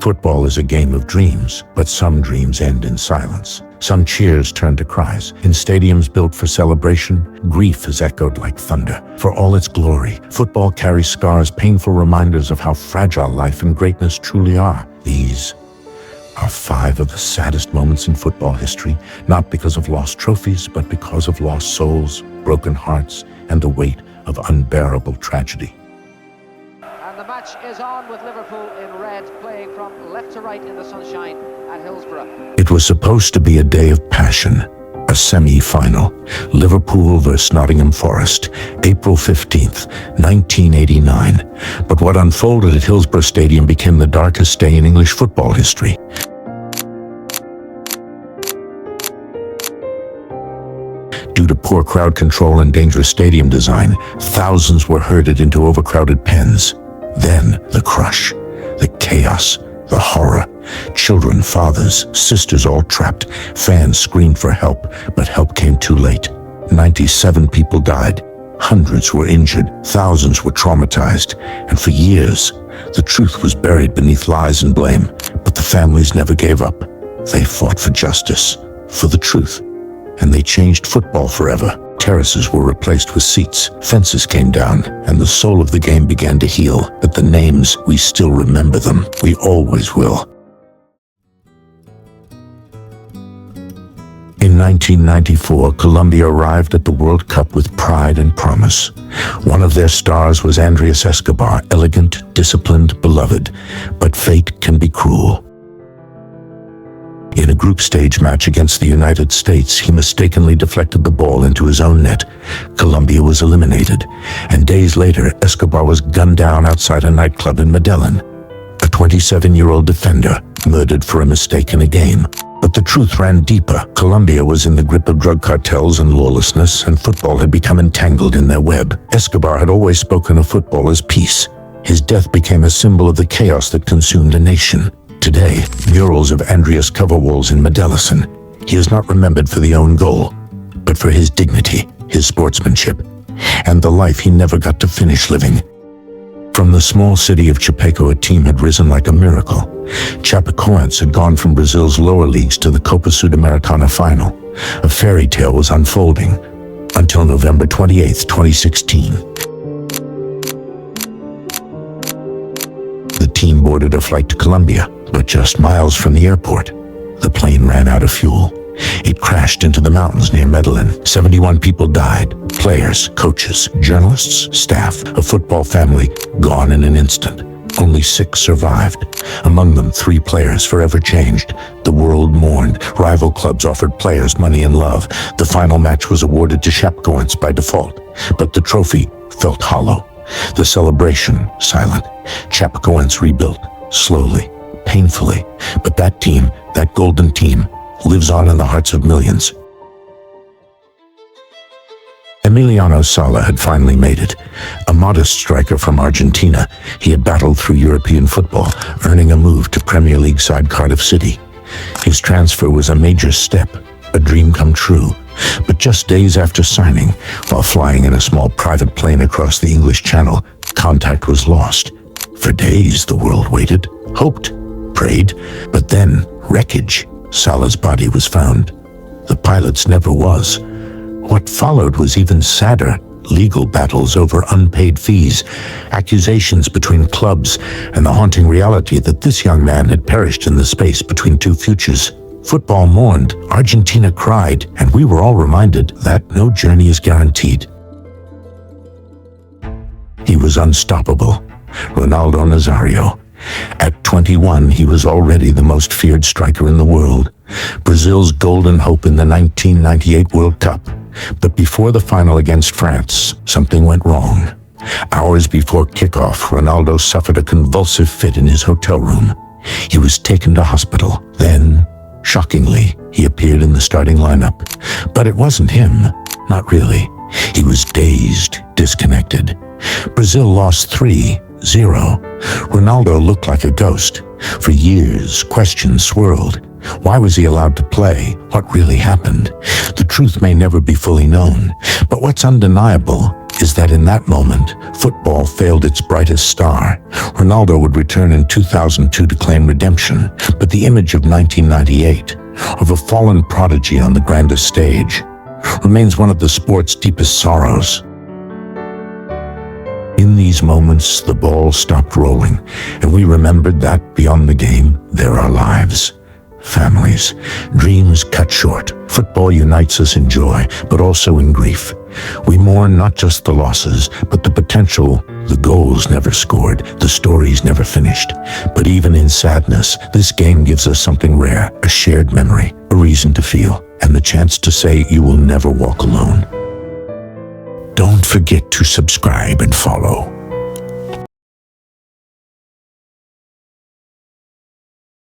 Football is a game of dreams, but some dreams end in silence. Some cheers turn to cries. In stadiums built for celebration, grief has echoed like thunder. For all its glory, football carries scars, painful reminders of how fragile life and greatness truly are. These are 5 of the saddest moments in football history, not because of lost trophies, but because of lost souls, broken hearts, and the weight of unbearable tragedy. And the match is on with Liverpool in red, playing from left to right in the sunshine at Hillsborough. It was supposed to be a day of passion, a semi-final. Liverpool versus Nottingham Forest, April 15th, 1989. But what unfolded at Hillsborough Stadium became the darkest day in English football history. Due to poor crowd control and dangerous stadium design, thousands were herded into overcrowded pens. Then the crush, the chaos, the horror. Children, fathers, sisters all trapped. Fans screamed for help, but help came too late. 97 people died. Hundreds were injured. Thousands were traumatized. And for years, the truth was buried beneath lies and blame. But the families never gave up. They fought for justice, for the truth. And they changed football forever. Terraces were replaced with seats, fences came down, and the soul of the game began to heal. But the names, we still remember them. We always will. In 1994, Colombia arrived at the World Cup with pride and promise. One of their stars was Andrés Escobar, elegant, disciplined, beloved. But fate can be cruel. In a group stage match against the United States, he mistakenly deflected the ball into his own net. Colombia was eliminated, and days later, Escobar was gunned down outside a nightclub in Medellin. A 27-year-old defender, murdered for a mistake in a game. But the truth ran deeper. Colombia was in the grip of drug cartels and lawlessness, and football had become entangled in their web. Escobar had always spoken of football as peace. His death became a symbol of the chaos that consumed a nation. Today, murals of Andrés cover walls in Medellin. He is not remembered for the own goal, but for his dignity, his sportsmanship, and the life he never got to finish living. From the small city of Chapeco, a team had risen like a miracle. Chapecoense had gone from Brazil's lower leagues to the Copa Sudamericana final. A fairy tale was unfolding until November 28, 2016. The team boarded a flight to Colombia, but just miles from the airport, the plane ran out of fuel. It crashed into the mountains near Medellin. 71 people died. Players, coaches, journalists, staff, a football family, gone in an instant. Only 6 survived. Among them, 3 players forever changed. The world mourned. Rival clubs offered players money and love. The final match was awarded to Chapecoense by default, but the trophy felt hollow. The celebration, silent. Chapecoense rebuilt, slowly, painfully. But that team, that golden team, lives on in the hearts of millions. Emiliano Salah had finally made it. A modest striker from Argentina, he had battled through European football, earning a move to Premier League side Cardiff City. His transfer was a major step, a dream come true. But just days after signing, while flying in a small private plane across the English Channel, contact was lost. For days, the world waited, hoped, prayed, but then wreckage. Salah's body was found. The pilot's never was. What followed was even sadder. Legal battles over unpaid fees, accusations between clubs, and the haunting reality that this young man had perished in the space between 2 futures. Football mourned, Argentina cried, and we were all reminded that no journey is guaranteed. He was unstoppable. Ronaldo Nazario. At 21, he was already the most feared striker in the world. Brazil's golden hope in the 1998 World Cup. But before the final against France, something went wrong. Hours before kickoff, Ronaldo suffered a convulsive fit in his hotel room. He was taken to hospital. Then, shockingly, he appeared in the starting lineup. But it wasn't him. Not really. He was dazed, disconnected. Brazil lost 3-0. Ronaldo looked like a ghost. For years, questions swirled. Why was he allowed to play? What really happened? The truth may never be fully known, but what's undeniable is that in that moment, football failed its brightest star. Ronaldo would return in 2002 to claim redemption, but the image of 1998, of a fallen prodigy on the grandest stage, remains one of the sport's deepest sorrows. In these moments, the ball stopped rolling, and we remembered that beyond the game, there are lives, families, dreams cut short. Football unites us in joy, but also in grief. We mourn not just the losses, but the potential. The goals never scored, the stories never finished. But even in sadness, this game gives us something rare, a shared memory, a reason to feel, and the chance to say you will never walk alone. Don't forget to subscribe and follow.